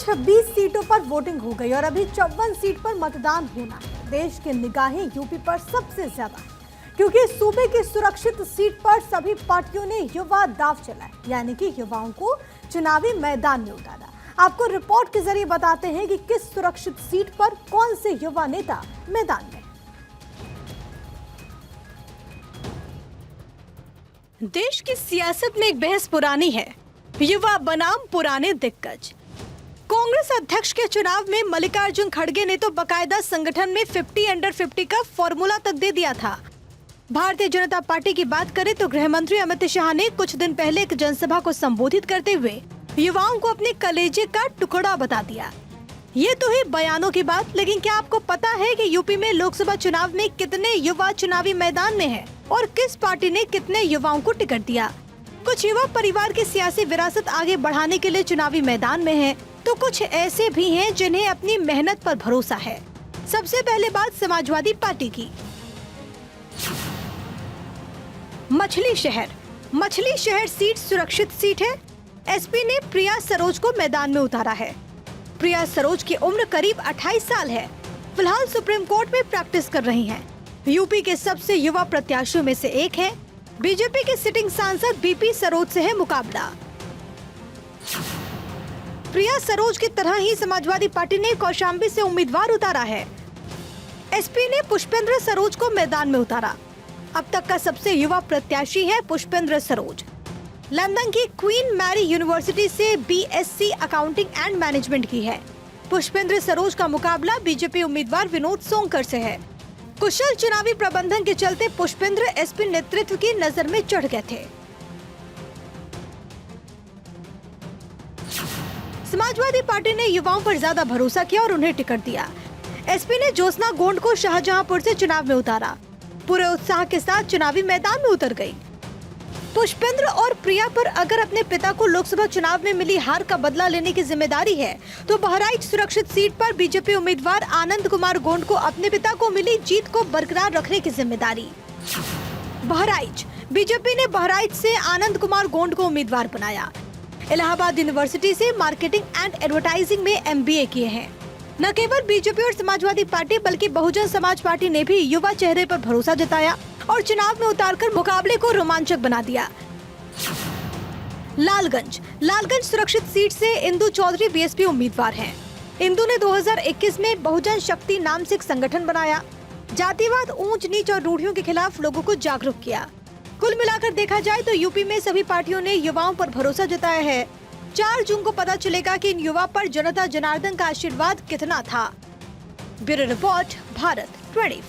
26 सीटों पर वोटिंग हो गई और अभी 54 सीट पर मतदान होना है। देश की निगाहें यूपी पर सबसे ज्यादा है, क्योंकि सूबे की सुरक्षित सीट पर सभी पार्टियों ने युवा दांव चलाए, यानी कि युवाओं को चुनावी मैदान में उतारा। आपको रिपोर्ट के जरिए बताते हैं कि किस सुरक्षित सीट पर कौन से युवा नेता मैदान में। देश की सियासत में एक बहस पुरानी है, युवा बनाम पुराने दिग्गज। कांग्रेस अध्यक्ष के चुनाव में मल्लिकार्जुन खड़गे ने तो बकायदा संगठन में 50 अंडर 50 का फॉर्मूला तक दे दिया था। भारतीय जनता पार्टी की बात करें तो गृह मंत्री अमित शाह ने कुछ दिन पहले एक जनसभा को संबोधित करते हुए युवाओं को अपने कलेजे का टुकड़ा बता दिया। ये तो है बयानों की बात, लेकिन क्या आपको पता है कि यूपी में लोकसभा चुनाव में कितने युवा चुनावी मैदान में हैं और किस पार्टी ने कितने युवाओं को टिकट दिया? कुछ युवा परिवार की सियासी विरासत आगे बढ़ाने के लिए चुनावी मैदान में हैं, तो कुछ ऐसे भी हैं जिन्हें अपनी मेहनत पर भरोसा है। सबसे पहले बात समाजवादी पार्टी की। मछली शहर सीट सुरक्षित सीट है। एसपी ने प्रिया सरोज को मैदान में उतारा है। प्रिया सरोज की उम्र करीब 28 साल है। फिलहाल सुप्रीम कोर्ट में प्रैक्टिस कर रही हैं। यूपी के सबसे युवा प्रत्याशियों में से एक है। बीजेपी के सिटिंग सांसद बीपी सरोज से है मुकाबला। प्रिया सरोज की तरह ही समाजवादी पार्टी ने कौशाम्बी से उम्मीदवार उतारा है। एसपी ने पुष्पेंद्र सरोज को मैदान में उतारा। अब तक का सबसे युवा प्रत्याशी है पुष्पेंद्र सरोज। लंदन की क्वीन मैरी यूनिवर्सिटी से बीएससी अकाउंटिंग एंड मैनेजमेंट की है। पुष्पेंद्र सरोज का मुकाबला बीजेपी उम्मीदवार विनोद सोंकर से है। कुशल चुनावी प्रबंधन के चलते पुष्पेंद्र एसपी नेतृत्व की नजर में चढ़ गए थे। समाजवादी पार्टी ने युवाओं पर ज्यादा भरोसा किया और उन्हें टिकट दिया। एसपी ने ज्योत्सना गोंड को शाहजहांपुर से चुनाव में उतारा। पूरे उत्साह के साथ चुनावी मैदान में उतर गई। पुष्पेंद्र और प्रिया पर अगर अपने पिता को लोकसभा चुनाव में मिली हार का बदला लेने की जिम्मेदारी है, तो बहराइच सुरक्षित सीट पर बीजेपी उम्मीदवार आनंद कुमार गोंड को अपने पिता को मिली जीत को बरकरार रखने की जिम्मेदारी। बहराइच बीजेपी ने बहराइच से आनंद कुमार गोंड को उम्मीदवार बनाया। इलाहाबाद यूनिवर्सिटी से मार्केटिंग एंड एडवर्टाइजिंग में MBA किए हैं। न केवल बीजेपी और समाजवादी पार्टी बल्कि बहुजन समाज पार्टी ने भी युवा चेहरे पर भरोसा जताया और चुनाव में उतारकर मुकाबले को रोमांचक बना दिया। लालगंज सुरक्षित सीट से इंदु चौधरी बीएसपी उम्मीदवार हैं। इंदु ने 2021 में बहुजन शक्ति नाम से एक संगठन बनाया। जातिवाद, ऊंच नीच और रूढ़ियों के खिलाफ लोगों को जागरूक किया। कुल मिलाकर देखा जाए तो यूपी में सभी पार्टियों ने युवाओं पर भरोसा जताया है। 4 जून को पता चलेगा कि इन युवा पर जनता जनार्दन का आशीर्वाद कितना था। Bureau report, Bharat 24।